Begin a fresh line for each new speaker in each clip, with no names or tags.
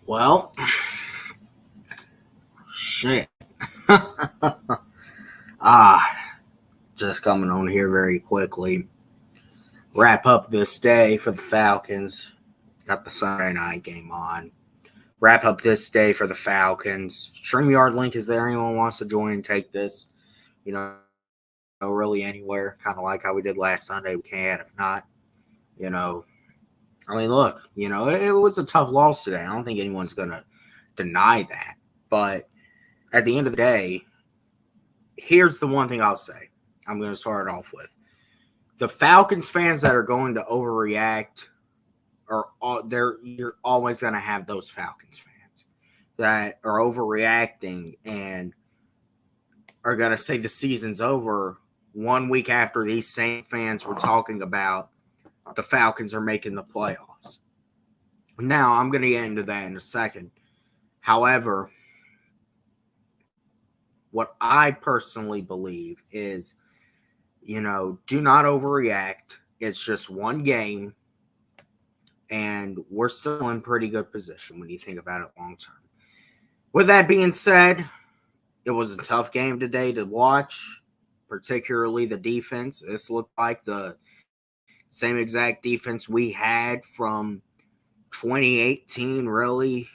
Well, shit. Just coming on here very quickly. Wrap up this day for the Falcons. Got the Sunday night game on. Wrap up this day for the Falcons. StreamYard link is there. Anyone wants to join and take this, really anywhere. Kind of like how we did last Sunday. We can. If not, you know, look, it was a tough loss today. I don't think anyone's going to deny that. But at the end of the day, here's the one thing I'll say. I'm going to start it off with. The Falcons fans that are going to overreact you're always going to have those Falcons fans that are overreacting and are going to say the season's over 1 week after these same fans were talking about the Falcons are making the playoffs. Now, I'm going to get into that in a second. However, what I personally believe is, do not overreact. It's just one game, and we're still in pretty good position when you think about it long term. With that being said, it was a tough game today to watch, particularly the defense. This looked like the same exact defense we had from 2018, really,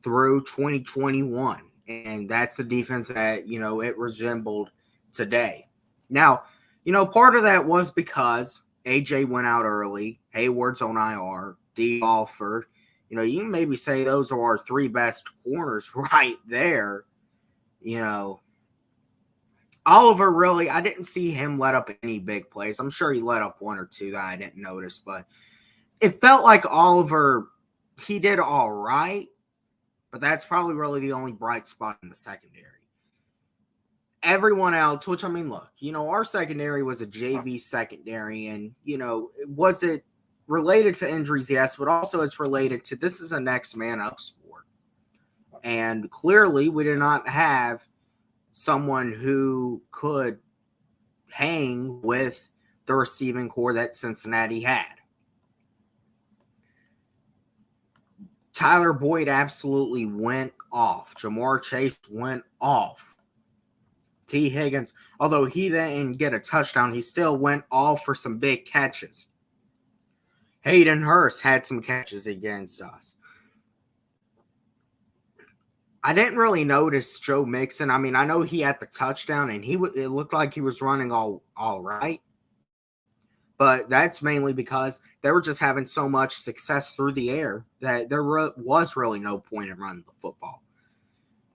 through 2021. And that's the defense that, it resembled today. Now, part of that was because AJ went out early, Hayward's on IR, D. Alford. You can maybe say those are our three best corners right there. Oliver, really, I didn't see him let up any big plays. I'm sure he let up one or two that I didn't notice, but it felt like Oliver, he did all right, but that's probably really the only bright spot in the secondary. Everyone else, which look, our secondary was a JV secondary, and, was it related to injuries? Yes, but also it's related to this is a next man up sport. And clearly we did not have someone who could hang with the receiving core that Cincinnati had. Tyler Boyd absolutely went off. Jamar Chase went off. T. Higgins, although he didn't get a touchdown, he still went off for some big catches. Hayden Hurst had some catches against us. I didn't really notice Joe Mixon. I know he had the touchdown, and it looked like he was running all right. But that's mainly because they were just having so much success through the air that there was really no point in running the football.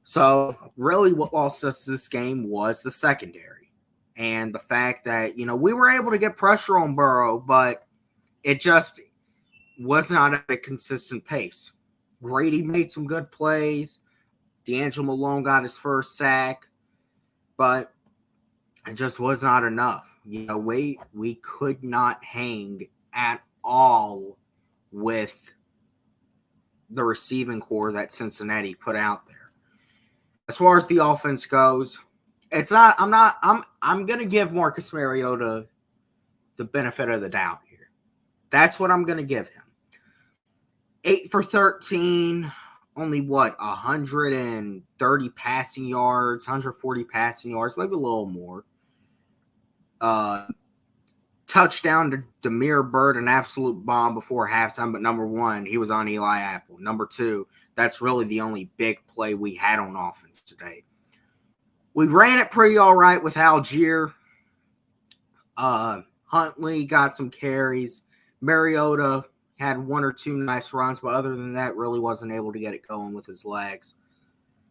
So really what lost us this game was the secondary. And the fact that, we were able to get pressure on Burrow, but it just was not at a consistent pace. Grady made some good plays. D'Angelo Malone got his first sack, but it just was not enough. We could not hang at all with the receiving core that Cincinnati put out there. As far as the offense goes, I'm going to give Marcus Mariota the benefit of the doubt here. That's what I'm going to give him. 8 for 13, only 130 passing yards, 140 passing yards, maybe a little more. Touchdown to Damiere Byrd, an absolute bomb before halftime, but number one, he was on Eli Apple. Number two, that's really the only big play we had on offense today. We ran it pretty all right with Algier. Huntley got some carries. Mariota had one or two nice runs, but other than that, really wasn't able to get it going with his legs.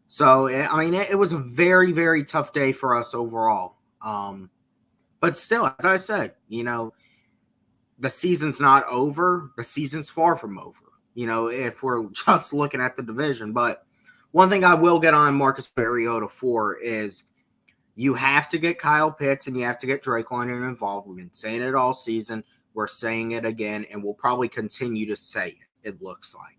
So, it was a very, very tough day for us overall. But still, as I said, the season's not over. The season's far from over, if we're just looking at the division. But one thing I will get on Marcus Mariota for is you have to get Kyle Pitts and you have to get Drake London involved. We've been saying it all season. We're saying it again, and we'll probably continue to say it looks like.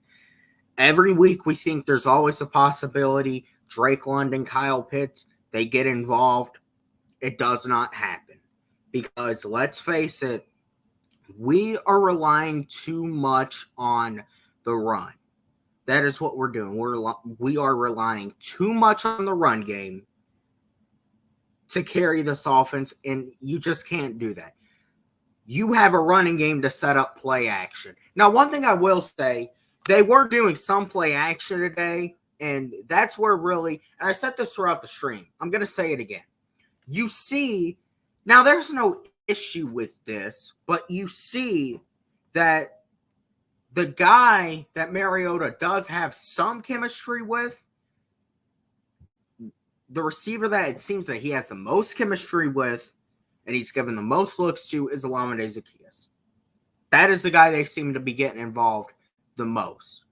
Every week we think there's always the possibility Drake London, Kyle Pitts, they get involved. It does not happen. Because let's face it, we are relying too much on the run. That is what we're doing. We are relying too much on the run game to carry this offense, and you just can't do that. You have a running game to set up play action. Now, one thing I will say, they were doing some play action today, and that's where really, and I said this throughout the stream, I'm going to say it again. You see, now there's no issue with this, but you see that the guy that Mariota does have some chemistry with, the receiver that it seems that he has the most chemistry with, and he's given the most looks to, is Olamide Zaccheaus. That is the guy they seem to be getting involved the most.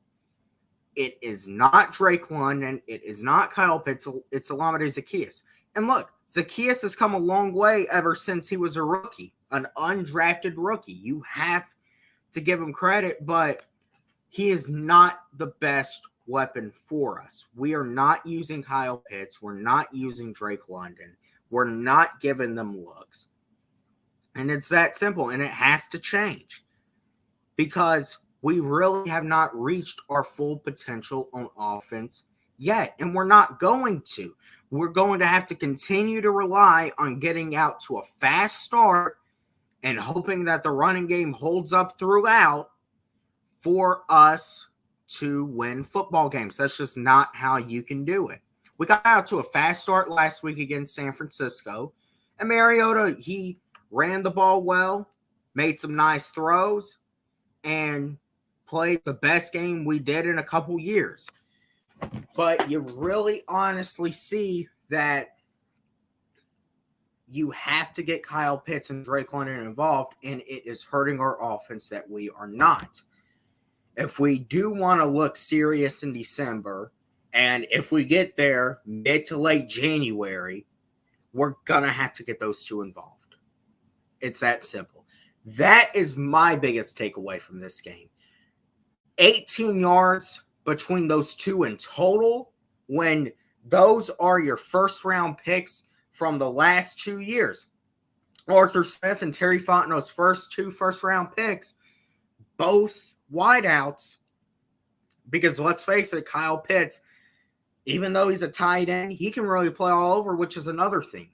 It is not Drake London. It is not Kyle Pitts. It's Olamide Zaccheaus. And look, Zaccheaus has come a long way ever since he was a rookie, an undrafted rookie. You have to give him credit, but he is not the best weapon for us. We are not using Kyle Pitts. We're not using Drake London. We're not giving them looks. And it's that simple, and it has to change because we really have not reached our full potential on offense yet, and we're not going to. We're going to have to continue to rely on getting out to a fast start and hoping that the running game holds up throughout for us to win football games. That's just not how you can do it. We got out to a fast start last week against San Francisco, and Mariota, he ran the ball well, made some nice throws, and played the best game we did in a couple years. But you really honestly see that you have to get Kyle Pitts and Drake London involved, and it is hurting our offense that we are not. If we do want to look serious in December, and if we get there mid to late January, we're going to have to get those two involved. It's that simple. That is my biggest takeaway from this game. 18 yards between those two in total, when those are your first-round picks from the last 2 years. Arthur Smith and Terry Fontenot's first two first-round picks, both wideouts, because let's face it, Kyle Pitts, even though he's a tight end, he can really play all over, which is another thing.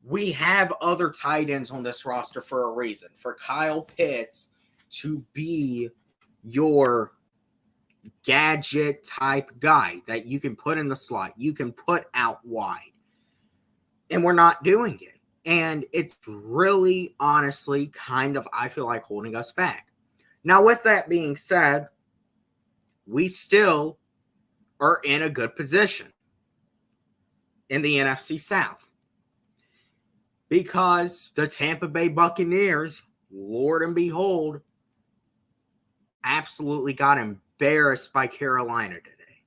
We have other tight ends on this roster for a reason. For Kyle Pitts to be your gadget type guy that you can put in the slot, you can put out wide. And we're not doing it. And it's really, honestly, kind of, I feel like, holding us back. Now, with that being said, we still are in a good position in the NFC South because the Tampa Bay Buccaneers, Lord and behold, absolutely got embarrassed by Carolina today.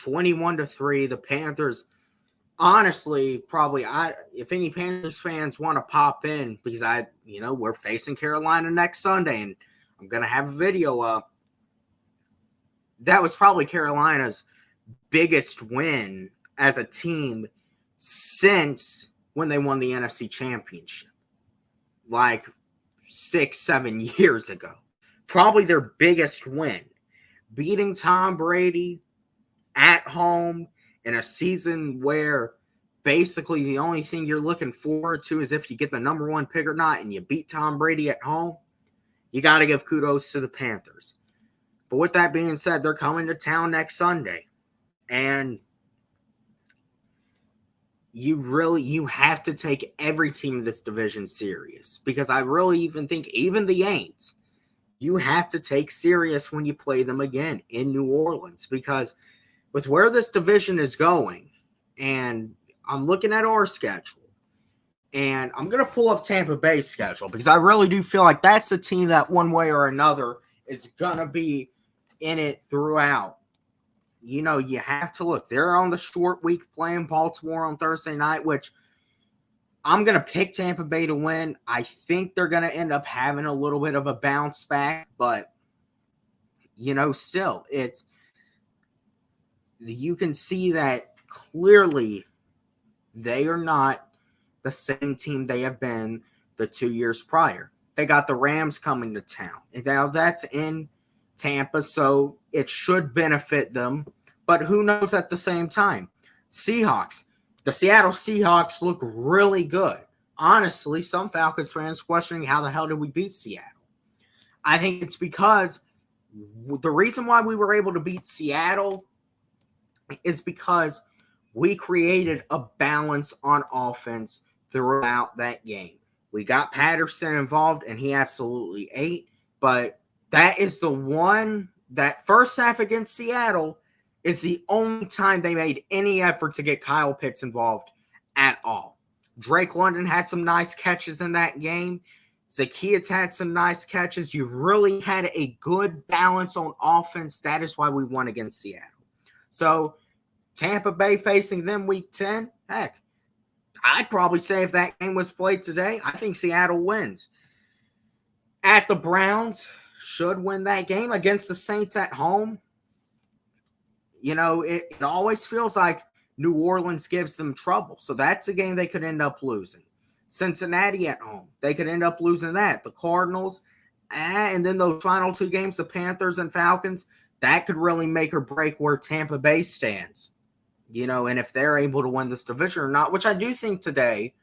21-3. The Panthers, honestly, probably, if any Panthers fans want to pop in, because we're facing Carolina next Sunday, and I'm going to have a video up. That was probably Carolina's biggest win as a team since when they won the NFC Championship, like 6-7 years ago. Probably their biggest win. Beating Tom Brady at home in a season where basically the only thing you're looking forward to is if you get the number one pick or not, and you beat Tom Brady at home. You got to give kudos to the Panthers. But with that being said, they're coming to town next Sunday. And you have to take every team in this division serious. Because I really even think even the Aints, you have to take serious when you play them again in New Orleans. Because with where this division is going, and I'm looking at our schedule, and I'm going to pull up Tampa Bay's schedule, because I really do feel like that's the team that one way or another is going to be in it throughout. You have to look. They're on the short week playing Baltimore on Thursday night, which I'm going to pick Tampa Bay to win. I think they're going to end up having a little bit of a bounce back, but, still, you can see that clearly they are not the same team they have been the 2 years prior. They got the Rams coming to town. And now that's in Tampa, so it should benefit them. But who knows at the same time? Seahawks. The Seattle Seahawks look really good. Honestly, some Falcons fans questioning how the hell did we beat Seattle. I think it's because the reason why we were able to beat Seattle is because we created a balance on offense throughout that game. We got Patterson involved, and he absolutely ate. But that is the one, that first half against Seattle is the only time they made any effort to get Kyle Pitts involved at all. Drake London had some nice catches in that game. Zacchaeus had some nice catches. You really had a good balance on offense. That is why we won against Seattle. So Tampa Bay facing them week 10, heck, I'd probably say if that game was played today, I think Seattle wins. At the Browns, should win that game against the Saints at home. You know, it always feels like New Orleans gives them trouble. So that's a game they could end up losing. Cincinnati at home, they could end up losing that. The Cardinals, and then those final two games, the Panthers and Falcons, that could really make or break where Tampa Bay stands. You know, and if they're able to win this division or not, which I do think today,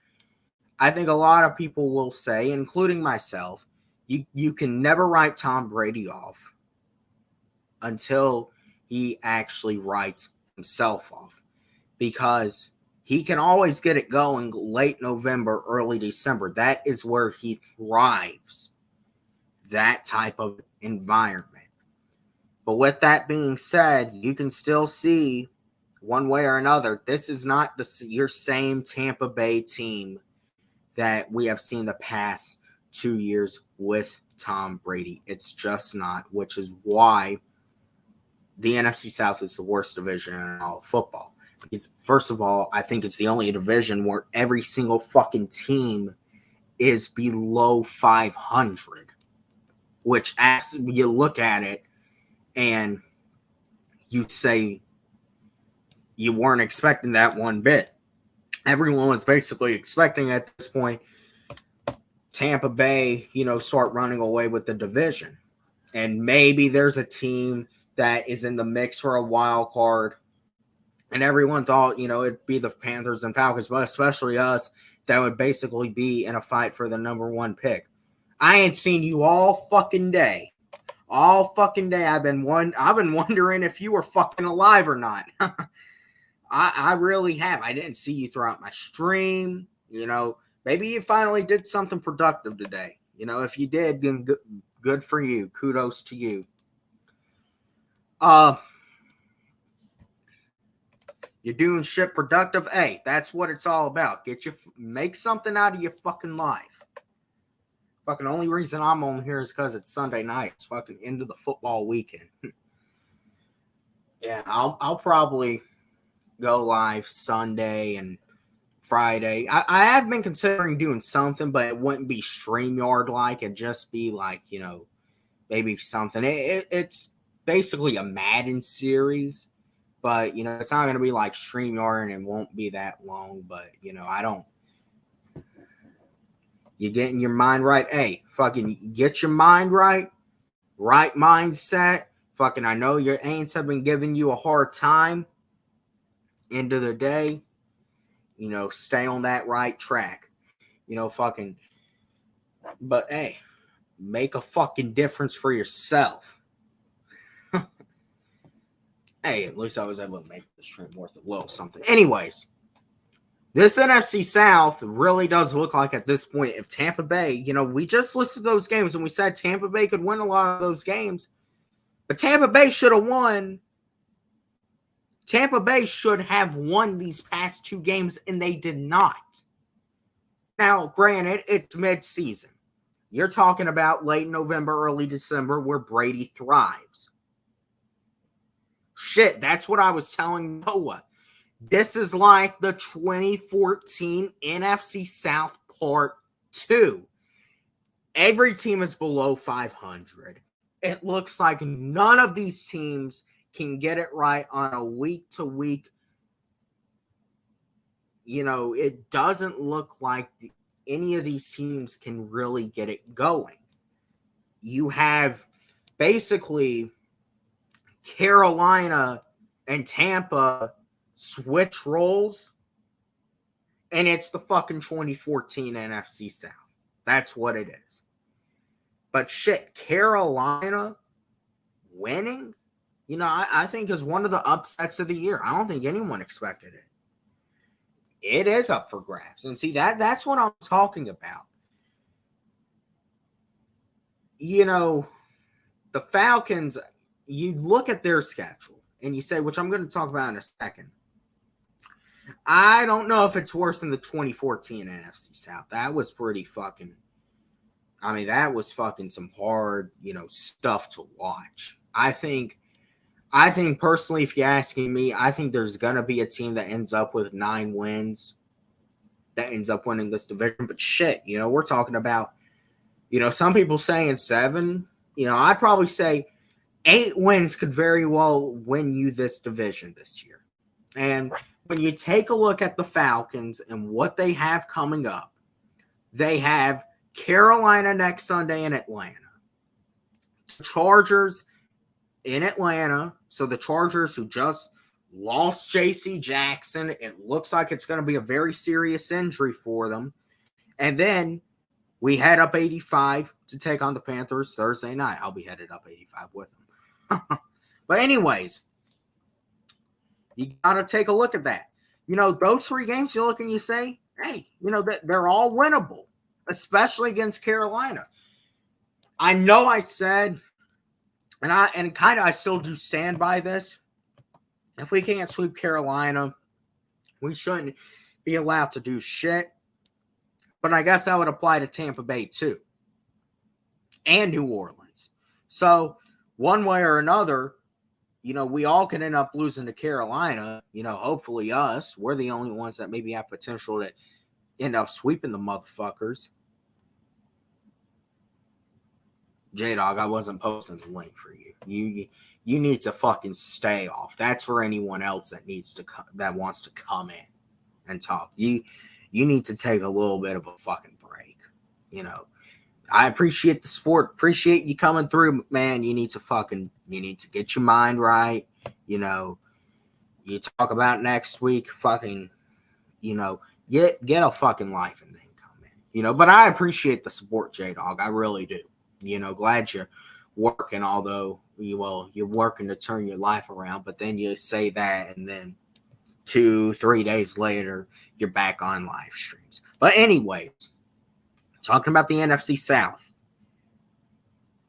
I think a lot of people will say, including myself, you can never write Tom Brady off until he actually writes himself off, because he can always get it going late November, early December. That is where he thrives, that type of environment. But with that being said, you can still see one way or another, this is not your same Tampa Bay team that we have seen the past 2 years with Tom Brady. It's just not, which is why the NFC South is the worst division in all of football. Because, first of all, I think it's the only division where every single fucking team is below 500. Which, as you look at it and you say you weren't expecting that one bit. Everyone was basically expecting at this point Tampa Bay, start running away with the division. And maybe there's a team that is in the mix for a wild card. And everyone thought, it'd be the Panthers and Falcons, but especially us, that would basically be in a fight for the number one pick. I ain't seen you all fucking day. All fucking day I've been wondering if you were fucking alive or not. I really have. I didn't see you throughout my stream. Maybe you finally did something productive today. If you did, then good for you. Kudos to you. You're doing shit productive. Hey, that's what it's all about. Make something out of your fucking life. Fucking only reason I'm on here is because it's Sunday night. It's fucking into the football weekend. Yeah, I'll probably go live Sunday and Friday. I have been considering doing something, but it wouldn't be StreamYard like. It'd just be like, maybe something. It's basically a Madden series, but, it's not going to be like StreamYard and it won't be that long, but, I don't. You getting your mind right? Hey, fucking get your mind right. Right mindset. Fucking, I know your aunts have been giving you a hard time. End of the day, stay on that right track. Fucking, but hey, make a fucking difference for yourself. Hey, at least I was able to make the stream worth a little something. Anyways, this NFC South really does look like at this point, if Tampa Bay, we just listed those games and we said Tampa Bay could win a lot of those games, but Tampa Bay should have won. Tampa Bay should have won these past two games, and they did not. Now, granted, it's mid-season. You're talking about late November, early December, where Brady thrives. Shit, that's what I was telling Noah. This is like the 2014 NFC South Part 2. Every team is below 500. It looks like none of these teams can get it right on a week-to-week. It doesn't look like any of these teams can really get it going. You have basically Carolina and Tampa switch roles, and it's the fucking 2014 NFC South. That's what it is. But shit, Carolina winning, I think is one of the upsets of the year. I don't think anyone expected it. It is up for grabs. And see, that's what I'm talking about. The Falcons, you look at their schedule and you say, which I'm going to talk about in a second. I don't know if it's worse than the 2014 NFC South. That was pretty fucking, that was fucking some hard, stuff to watch. I think personally, if you're asking me, I think there's going to be a team that ends up with 9 wins that ends up winning this division. But shit, we're talking about, some people saying 7. I'd probably say 8 wins could very well win you this division this year. And when you take a look at the Falcons and what they have coming up, they have Carolina next Sunday in Atlanta. Chargers in Atlanta. So the Chargers, who just lost J.C. Jackson, it looks like it's going to be a very serious injury for them. And then we head up 85 to take on the Panthers Thursday night. I'll be headed up 85 with them. But anyways, you got to take a look at that. Those 3 games you look and you say, hey, they're all winnable, especially against Carolina. I know I said, and I still do stand by this. If we can't sweep Carolina, we shouldn't be allowed to do shit. But I guess that would apply to Tampa Bay too. And New Orleans. So one way or another, we all can end up losing to Carolina. Hopefully us. We're the only ones that maybe have potential to end up sweeping the motherfuckers. J-Dog, I wasn't posting the link for you. You need to fucking stay off. That's for anyone else that wants to come in and talk. You need to take a little bit of a fucking break. I appreciate the support. Appreciate you coming through, man. You need to get your mind right. You talk about next week, fucking, get a fucking life and then come in. But I appreciate the support, J-Dog. I really do. Glad you're working, although you're working to turn your life around, but then you say that and then 2-3 days later, you're back on live streams. But anyways, talking about the NFC South,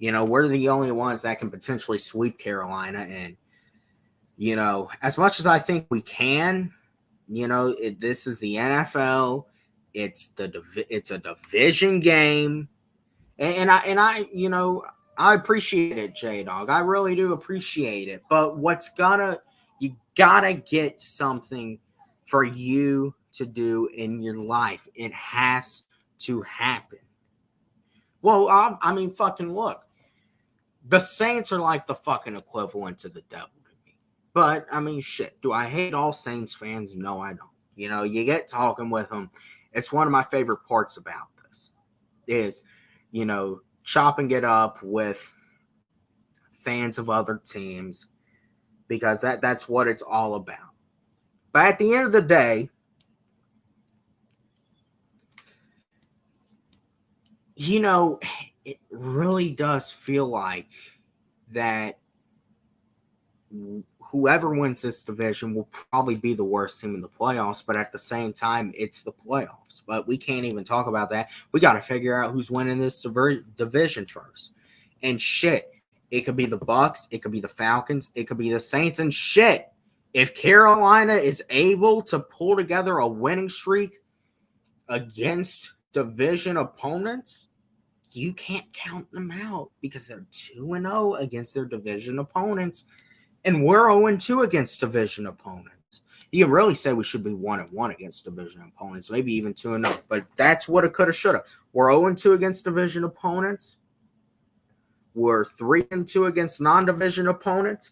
we're the only ones that can potentially sweep Carolina. And, as much as I think we can, this is the NFL. It's a division game. And I appreciate it, J-Dog. I really do appreciate it. But you gotta get something for you to do in your life. It has to happen. Well, fucking look. The Saints are like the fucking equivalent to the devil to me. But, shit. Do I hate all Saints fans? No, I don't. You get talking with them. It's one of my favorite parts about this is, chopping it up with fans of other teams, because that's what it's all about. But at the end of the day, it really does feel like that whoever wins this division will probably be the worst team in the playoffs, but at the same time, it's the playoffs. But we can't even talk about that. We got to figure out who's winning this division first. And shit, it could be the Bucks, it could be the Falcons, it could be the Saints, and shit. If Carolina is able to pull together a winning streak against division opponents, you can't count them out because they're 2-0 against their division opponents. And we're 0-2 against division opponents. You can really say we should be 1-1 against division opponents, maybe even 2-0. But that's what it could have, should have. We're 0-2 against division opponents. We're 3-2 against non-division opponents.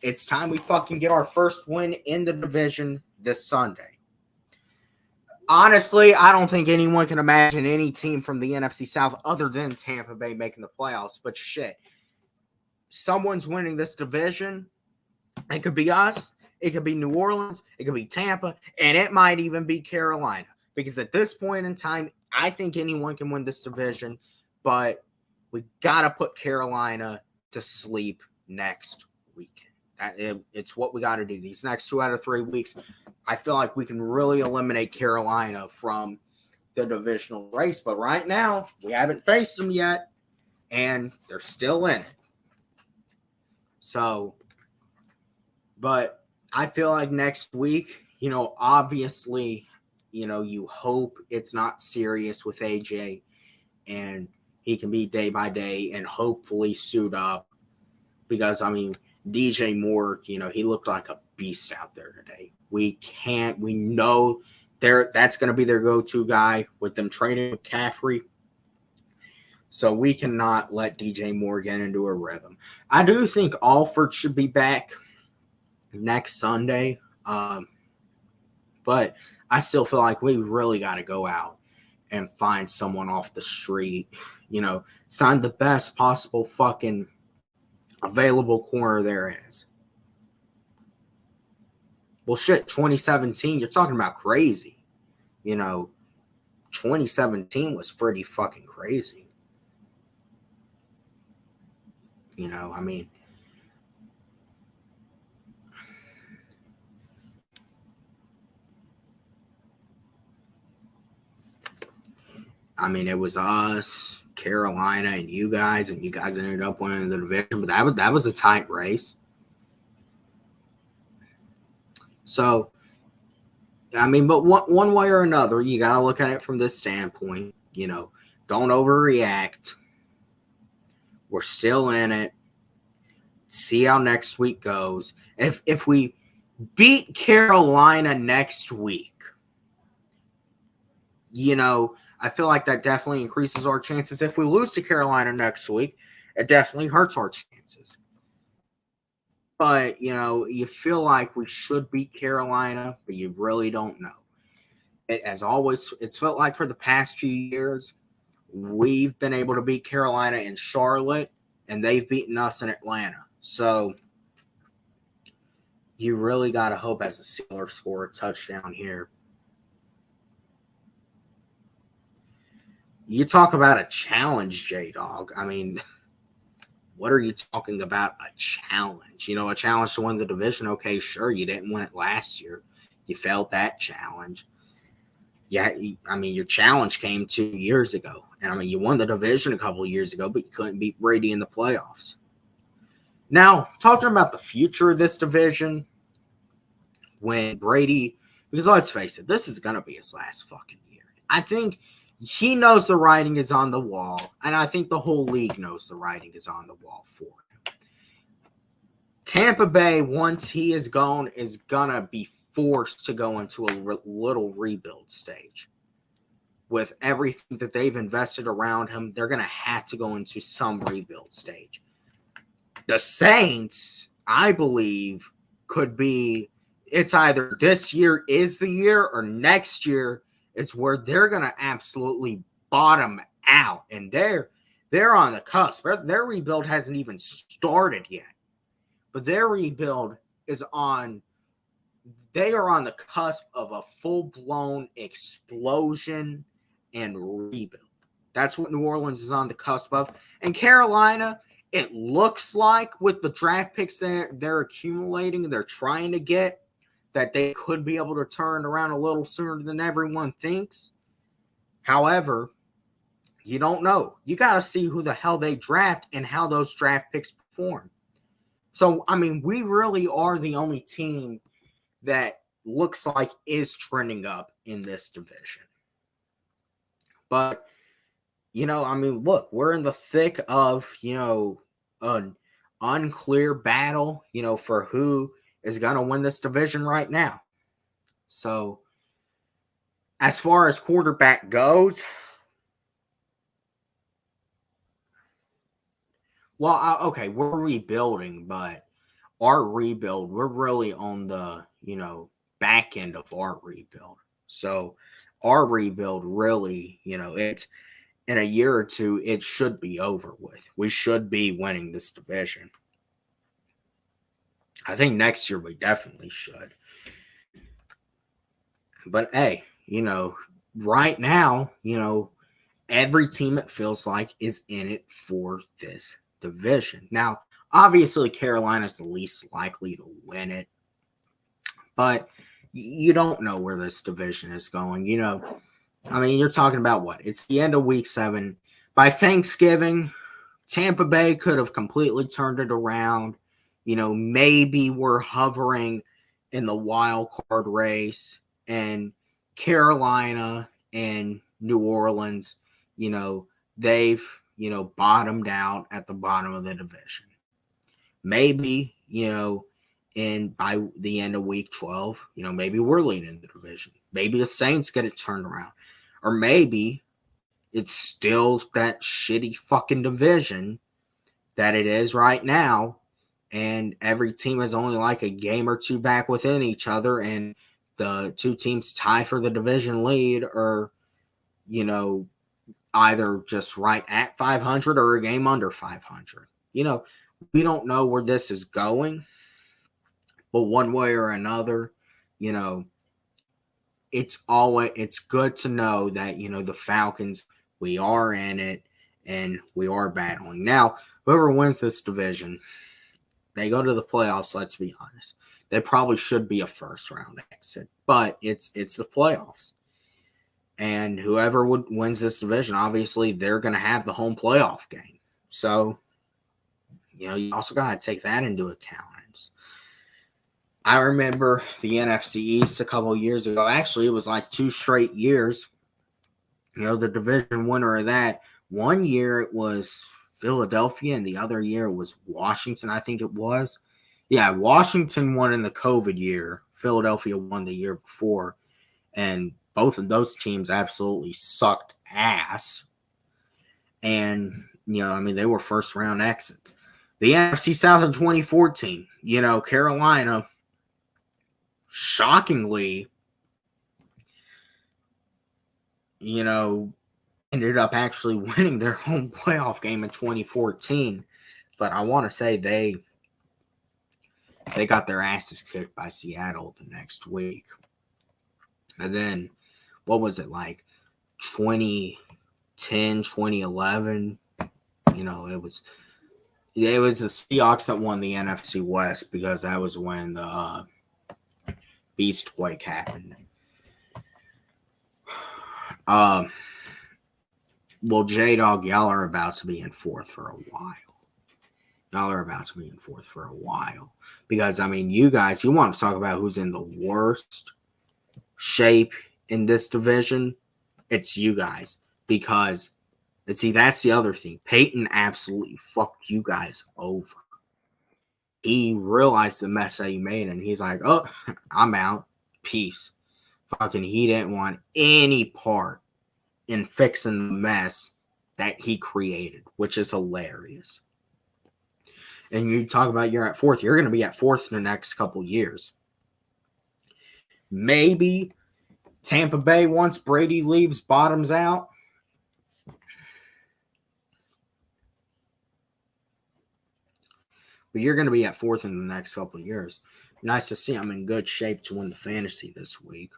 It's time we fucking get our first win in the division this Sunday. Honestly, I don't think anyone can imagine any team from the NFC South other than Tampa Bay making the playoffs. But shit, someone's winning this division. It could be us, it could be New Orleans, it could be Tampa, and it might even be Carolina. Because at this point in time, I think anyone can win this division, but we got to put Carolina to sleep next weekend. It's what we got to do. These next 2 out of 3 weeks, I feel like we can really eliminate Carolina from the divisional race. But right now, we haven't faced them yet, and they're still in it. So, but I feel like next week, obviously, you hope it's not serious with AJ and he can be day by day and hopefully suit up because, DJ Moore, he looked like a beast out there today. We know that's going to be their go-to guy with them trading with McCaffrey. So we cannot let DJ Moore get into a rhythm. I do think Alford should be back next Sunday. But I still feel like we really got to go out and find someone off the street, sign the best possible fucking available corner there is. Well, shit, 2017, you're talking about crazy. 2017 was pretty fucking crazy. It was us, Carolina, and you guys ended up winning the division, but that was a tight race. So, but one way or another, you got to look at it from this standpoint. Don't overreact. We're still in it. See how next week goes. If we beat Carolina next week, I feel like that definitely increases our chances. If we lose to Carolina next week, it definitely hurts our chances. But, you feel like we should beat Carolina, but you really don't know. As always, it's felt like for the past few years, we've been able to beat Carolina in Charlotte, and they've beaten us in Atlanta. So you really got to hope as a Steelers score a touchdown here. You talk about a challenge, J-Dog. What are you talking about? A challenge? A challenge to win the division? Okay, sure, you didn't win it last year. You failed that challenge. Yeah, your challenge came 2 years ago. And, you won the division a couple of years ago, but you couldn't beat Brady in the playoffs. Now, talking about the future of this division, when Brady, because let's face it, this is going to be his last fucking year. I think he knows the writing is on the wall, and I think the whole league knows the writing is on the wall for him. Tampa Bay, once he is gone, is going to be forced to go into a little rebuild stage. With everything that they've invested around him, they're going to have to go into some rebuild stage. The Saints, I believe, could be, it's either this year is the year or next year it's where they're going to absolutely bottom out. And they're on the cusp. Their rebuild hasn't even started yet. But their rebuild they are on the cusp of a full-blown explosion and rebuild. That's what New Orleans is on the cusp of. And Carolina, it looks like with the draft picks they're accumulating and they're trying to get, that they could be able to turn around a little sooner than everyone thinks. However, you don't know. You got to see who the hell they draft and how those draft picks perform. So, we really are the only team that looks like is trending up in this division. But, look, we're in the thick of, an unclear battle, for who is going to win this division right now. So, as far as quarterback goes, well, okay, we're rebuilding, but our rebuild, we're really on the, back end of our rebuild. So, our rebuild really, it's in a year or two, it should be over with. We should be winning this division. I think next year we definitely should. But hey, right now, every team it feels like is in it for this division. Now, obviously, Carolina's the least likely to win it, but you don't know where this division is going. You're talking about what? It's the end of week 7. By Thanksgiving, Tampa Bay could have completely turned it around. Maybe we're hovering in the wild card race, and Carolina and New Orleans, they've, bottomed out at the bottom of the division. Maybe, and by the end of week 12, maybe we're leading the division. Maybe the Saints get it turned around. Or maybe it's still that shitty fucking division that it is right now, and every team is only like a game or two back within each other, and the two teams tie for the division lead are, either just right at 500 or a game under 500. We don't know where this is going, but one way or another, it's good to know that, the Falcons, we are in it and we are battling. Now, whoever wins this division, they go to the playoffs, let's be honest. They probably should be a first round exit, but it's the playoffs. And whoever wins this division, obviously they're going to have the home playoff game. So, you also got to take that into account. I remember the NFC East a couple of years ago. Actually, it was like 2 straight years. The division winner of that. One year it was Philadelphia, and the other year it was Washington, I think it was. Yeah, Washington won in the COVID year. Philadelphia won the year before. And both of those teams absolutely sucked ass. And, they were first round exits. The NFC South in 2014, Carolina, shockingly, ended up actually winning their home playoff game in 2014. But I want to say they got their asses kicked by Seattle the next week. And then, what was it, like 2010, 2011? It was the Seahawks that won the NFC West, because that was when the Beastquake happened. Well, J-Dog, y'all are about to be in fourth for a while. Because, you guys, you want to talk about who's in the worst shape in this division? It's you guys. Because, that's the other thing. Peyton absolutely fucked you guys over. He realized the mess that he made, and he's like, oh, I'm out. Peace. Fucking, he didn't want any part in fixing the mess that he created, which is hilarious. And you talk about you're at fourth. You're going to be at fourth in the next couple years. Maybe Tampa Bay, once Brady leaves, bottoms out. But you're going to be at fourth in the next couple of years. Nice to see I'm in good shape to win the fantasy this week.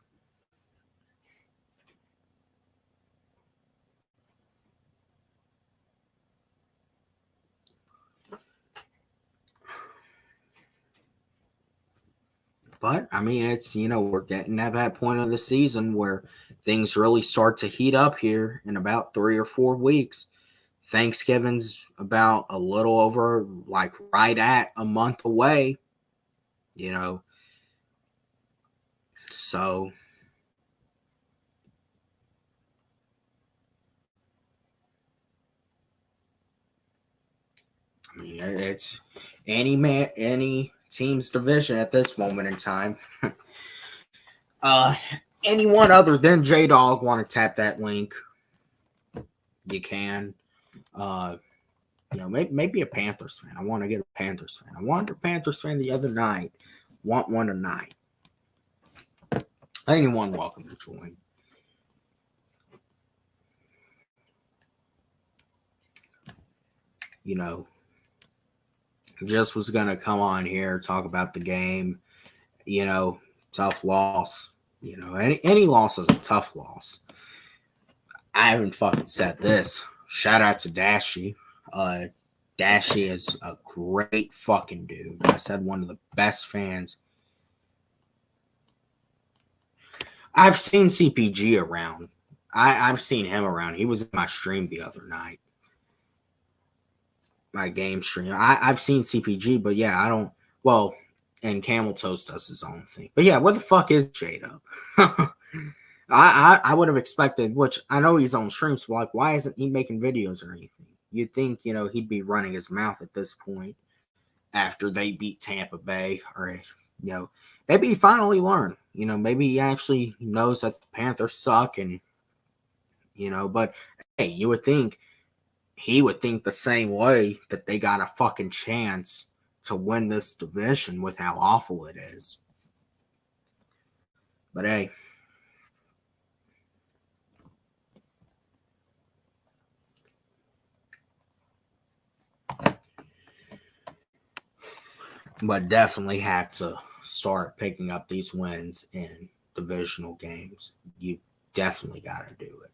But, it's, we're getting at that point of the season where things really start to heat up here in about 3 or 4 weeks. Thanksgiving's about a little over, like right at a month away, So, it's any team's division at this moment in time. Anyone other than J-Dog want to tap that link, you can. Maybe a Panthers fan. I want to get a Panthers fan. I wanted a Panthers fan the other night. Want one tonight. Anyone welcome to join. Just was gonna come on here, talk about the game. You know, tough loss. You know, any loss is a tough loss. I haven't fucking said this. Shout out to Dashy. Dashy is a great fucking dude. I said one of the best fans. I've seen CPG around. I've seen him around. He was in my stream the other night. My game stream. I've seen CPG, but yeah, I don't. Well, and Camel Toast does his own thing. But yeah, what the fuck is J-Dub? I would have expected, which I know he's on streams, but like, why isn't he making videos or anything? You'd think, you know, he'd be running his mouth at this point after they beat Tampa Bay, or, you know, maybe he finally learned. You know, maybe he actually knows that the Panthers suck, and, you know, but hey, you would think he would think the same way, that they got a fucking chance to win this division with how awful it is. But hey, but definitely have to start picking up these wins in divisional games. You definitely got to do it.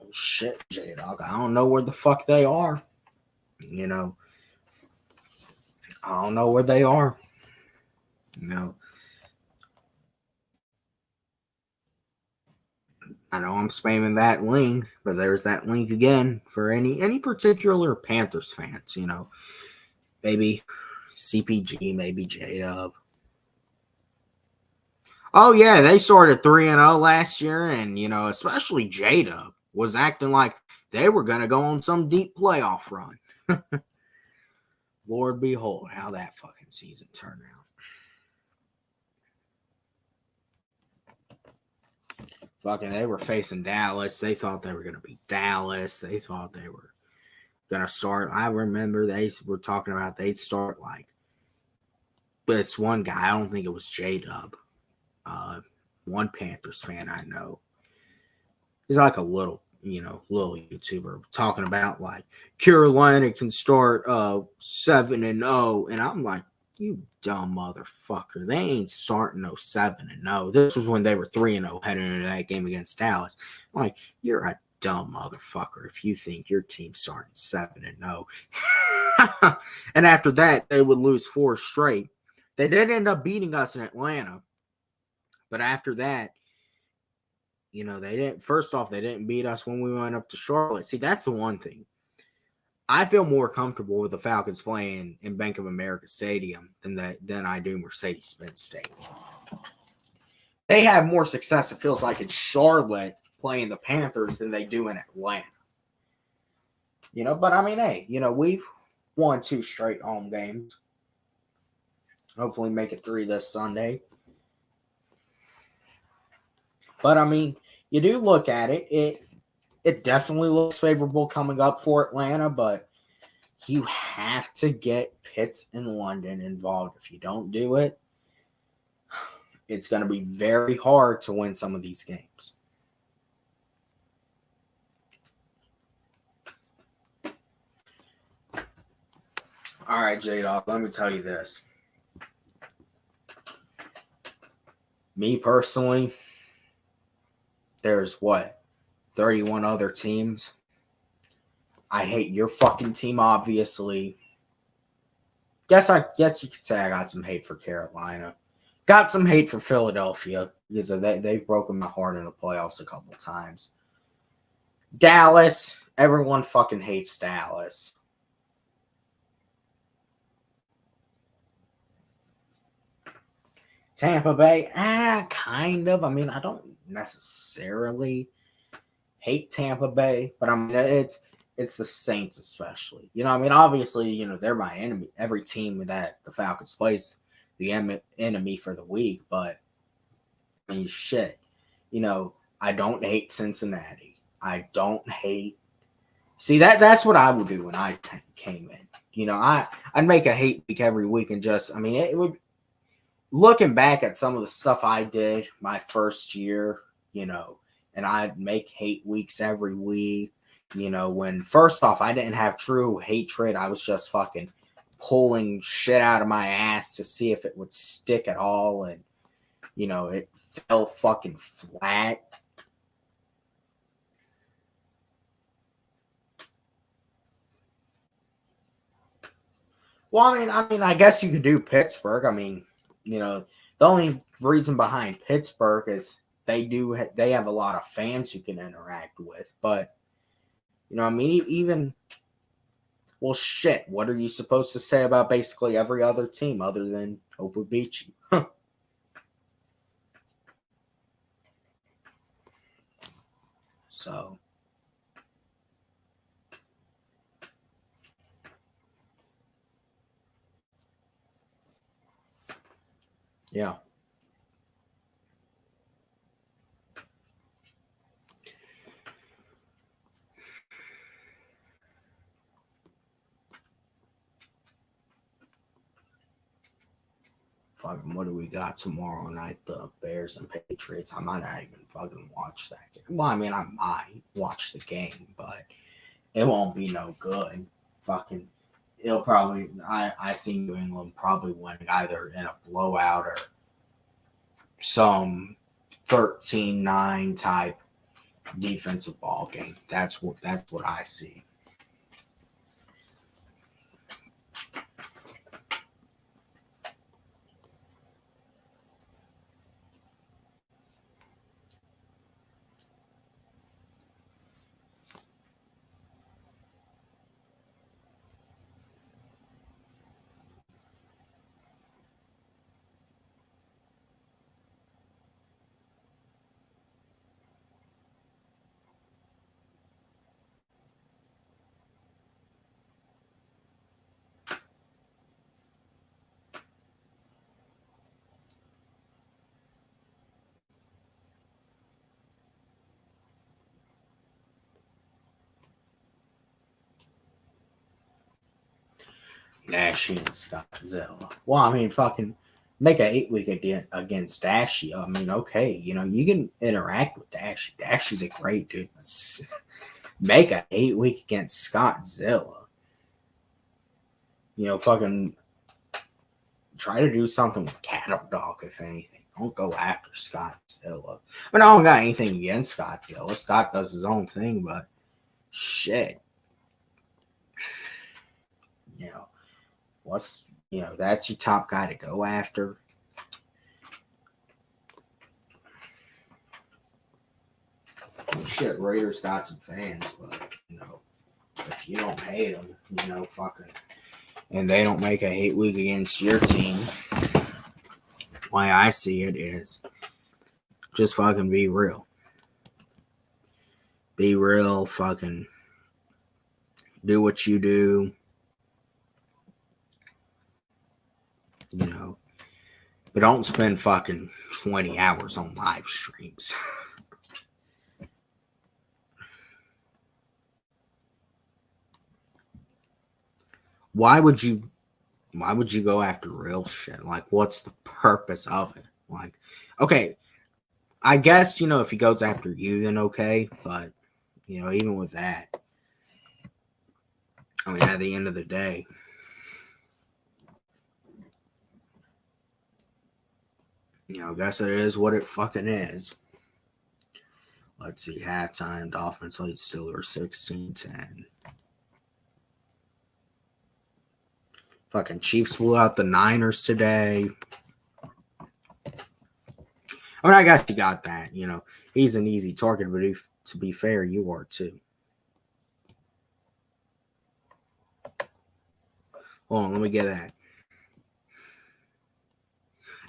Oh, shit, J-Dog. I don't know where the fuck they are. You know, I don't know where they are. You know, I know I'm spamming that link, but there's that link again for any particular Panthers fans. You know, maybe CPG, maybe J-Dub. Oh yeah, they started 3-0 last year, and you know, especially J-Dub was acting like they were gonna go on some deep playoff run. Lord behold, how that fucking season turned out. Fucking, they were facing Dallas. They thought they were gonna beat Dallas. They thought they were gonna start. I remember they were talking about they'd start like, but it's one guy. I don't think it was J-Dub. One Panthers fan I know. He's like a little, you know, little YouTuber talking about like Carolina can start 7-0, and I'm like, you dumb motherfucker. They ain't starting no 7-0. This was when they were 3-0 heading into that game against Dallas. I'm like, you're a dumb motherfucker if you think your team's starting 7-0. And after that, they would lose 4 straight. They did end up beating us in Atlanta. But after that, you know, they didn't. First off, they didn't beat us when we went up to Charlotte. See, that's the one thing. I feel more comfortable with the Falcons playing in Bank of America Stadium than I do Mercedes-Benz Stadium. They have more success, it feels like, in Charlotte playing the Panthers than they do in Atlanta. You know, but I mean, hey, you know, we've won 2 straight home games. Hopefully make it 3 this Sunday. But I mean, you do look at it, it definitely looks favorable coming up for Atlanta, but you have to get Pitts and London involved. If you don't do it, it's going to be very hard to win some of these games. All right, J-Dog, let me tell you this. Me personally, there's 31 other teams. I hate your fucking team, obviously. Guess you could say I got some hate for Carolina. Got some hate for Philadelphia because they've broken my heart in the playoffs a couple times. Dallas, everyone fucking hates Dallas. Tampa Bay, kind of. I mean, I don't necessarily hate Tampa Bay, but I mean, it's the Saints especially. You know, I mean, obviously, you know, they're my enemy. Every team that the Falcons plays the enemy for the week, but I mean, shit. You know, I don't hate Cincinnati. I don't hate. See, that's what I would do when I came in. You know, I'd make a hate week every week and just, I mean, looking back at some of the stuff I did my first year, and I'd make hate weeks every week. When first off, I didn't have true hatred. I was just fucking pulling shit out of my ass to see if it would stick at all. And, it fell fucking flat. Well, I guess you could do Pittsburgh. The only reason behind Pittsburgh is they have a lot of fans you can interact with. But even well, shit. What are you supposed to say about basically every other team other than hope we beat you? So, yeah. Fucking, what do we got tomorrow night? The Bears and Patriots. I might not even fucking watch that game. Well, I might watch the game, but it won't be no good. Fucking, it'll probably. I see New England probably winning either in a blowout or some 13-9 type defensive ball game. That's what I see. Ashy and Scottzilla. Well, fucking make an 8-week against Dashy. Okay, you can interact with Dashy. Dashy's a great dude. Make an 8-week against Scottzilla. Fucking try to do something with Cattle Dog, if anything. Don't go after Scottzilla. I don't got anything against Scottzilla. Scott does his own thing, but shit. That's your top guy to go after. Well, shit, Raiders got some fans, but if you don't hate them, fucking, and they don't make a hate week against your team, why I see it is just fucking be real. Be real, fucking do what you do. But don't spend fucking 20 hours on live streams. Why would you go after real shit? Like, what's the purpose of it? Like, okay, I guess, if he goes after you, then okay. But, even with that, at the end of the day, I guess it is what it fucking is. Let's see, halftime, Dolphins lead Steelers 16-10. Fucking Chiefs blew out the Niners today. I guess you got that. He's an easy target, but to be fair, you are too. Hold on, let me get that.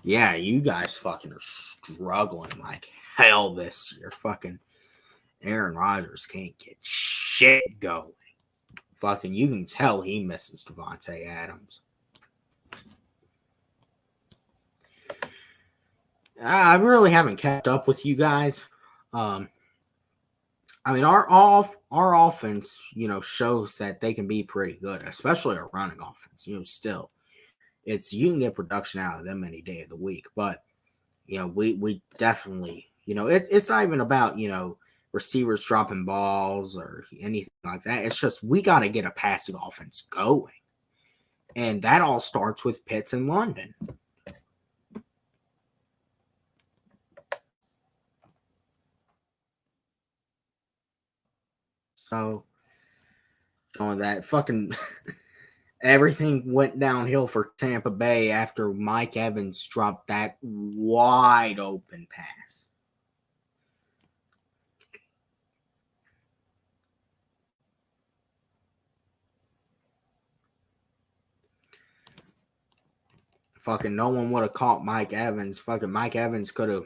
Yeah, you guys fucking are struggling like hell this year. Fucking Aaron Rodgers can't get shit going. Fucking, you can tell he misses Devontae Adams. I really haven't kept up with you guys. Our offense, shows that they can be pretty good, especially our running offense. Still, It's you can get production out of them any day of the week, but we definitely it's not even about receivers dropping balls or anything like that. It's just we got to get a passing offense going, and that all starts with Pitts and London. So showing that fucking everything went downhill for Tampa Bay after Mike Evans dropped that wide open pass. Fucking no one would have caught Mike Evans. Fucking Mike Evans could have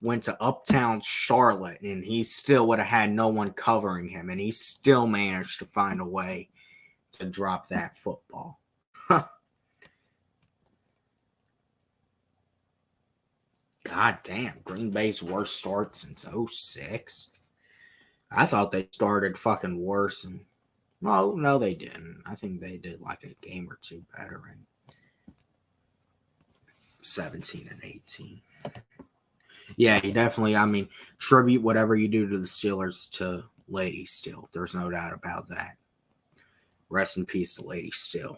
went to uptown Charlotte and he still would have had no one covering him, and he still managed to find a way to drop that football. God damn, Green Bay's worst start since 06. I thought they started fucking worse, and well, no, they didn't. I think they did like a game or two better in 17 and 18. Yeah, you definitely, I mean, tribute whatever you do to the Steelers to Lady Steele. There's no doubt about that. Rest in peace to Lady Steele.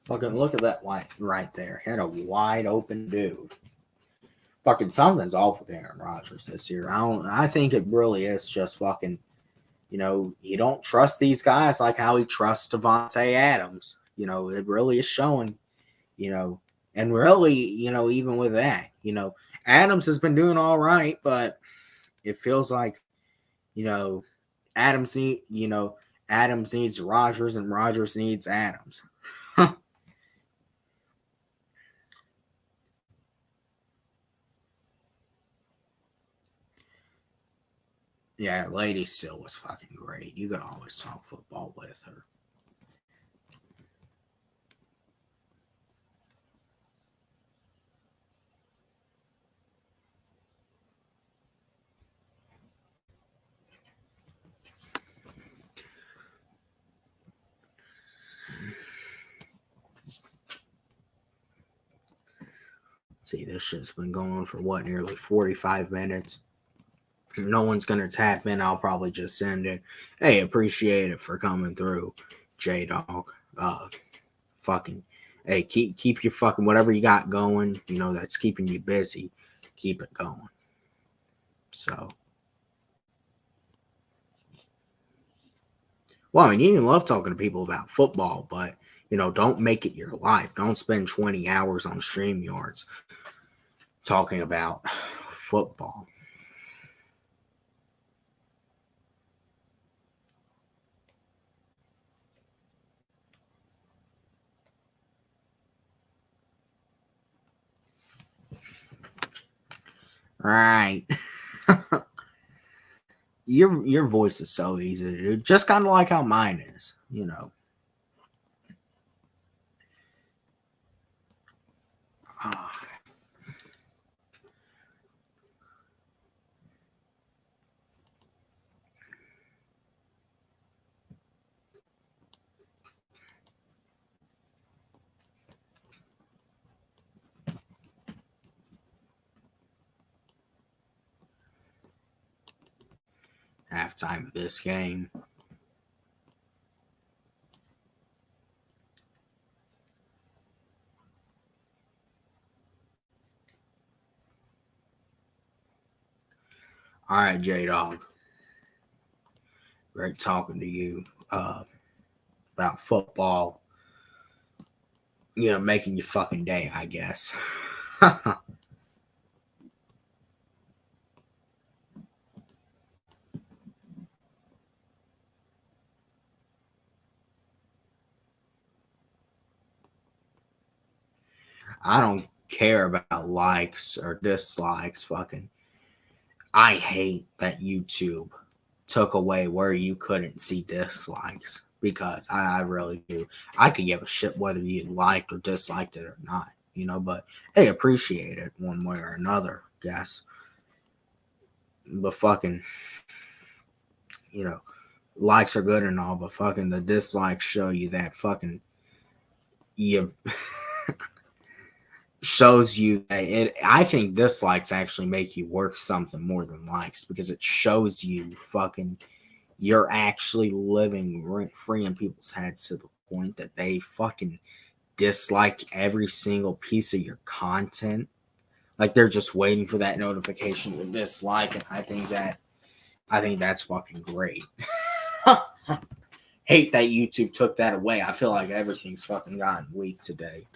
Fucking look at that white right there. Had a wide open dude. Fucking something's off with Aaron Rodgers this year. I think it really is just fucking, you don't trust these guys like how he trusts Devontae Adams. It really is showing, and really, even with that, Adams has been doing all right, but it feels like, Adams needs Rodgers and Rodgers needs Adams. Yeah, Lady Steele was fucking great. You could always talk football with her. See, this shit's been going on for what, nearly 45 minutes. No one's gonna tap in. I'll probably just send it. Hey, appreciate it for coming through, J Dog. Fucking, hey, keep your fucking whatever you got going. That's keeping you busy. Keep it going. So, well, I mean, you can love talking to people about football, but don't make it your life. Don't spend 20 hours on StreamYards talking about football. Right. Your voice is so easy to do, just kind of like how mine is, halftime of this game. All right, J Dog. Great talking to you about football. Making your fucking day, I guess. I don't care about likes or dislikes. Fucking, I hate that YouTube took away where you couldn't see dislikes. because I really do. I could give a shit whether you liked or disliked it or not, but they appreciate it one way or another, guess. But fucking, likes are good and all, but fucking the dislikes show you that fucking you shows you that I think dislikes actually make you worth something more than likes, because it shows you fucking you're actually living rent free in people's heads to the point that they fucking dislike every single piece of your content. Like they're just waiting for that notification to dislike, and I think that's fucking great. Hate that YouTube took that away. I feel like everything's fucking gotten weak today.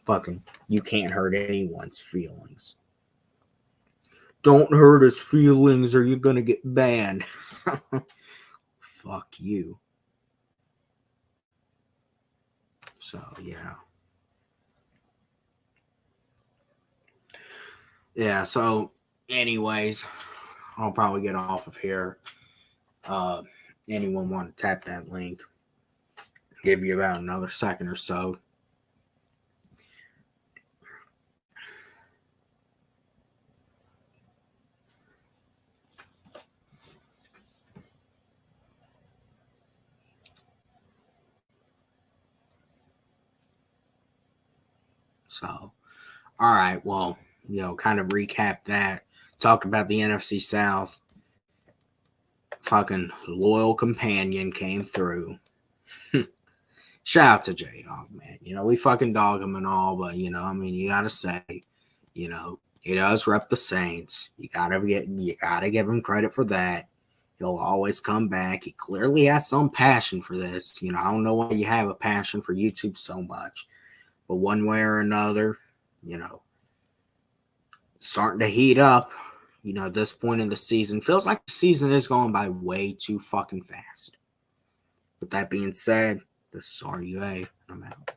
Fucking, you can't hurt anyone's feelings. Don't hurt his feelings or you're gonna get banned. Fuck you. So, yeah. Yeah, so, anyways, I'll probably get off of here. Anyone want to tap that link? Give you about another second or so. So, all right, well, kind of recap that. Talked about the NFC South. Fucking loyal companion came through. Shout out to J-Dog, man. We fucking dog him and all, but, you gotta say, he does rep the Saints. You gotta give him credit for that. He'll always come back. He clearly has some passion for this. I don't know why you have a passion for YouTube so much, but one way or another, starting to heat up. At this point in the season, feels like the season is going by way too fucking fast. With that being said, this is RUA. I'm out.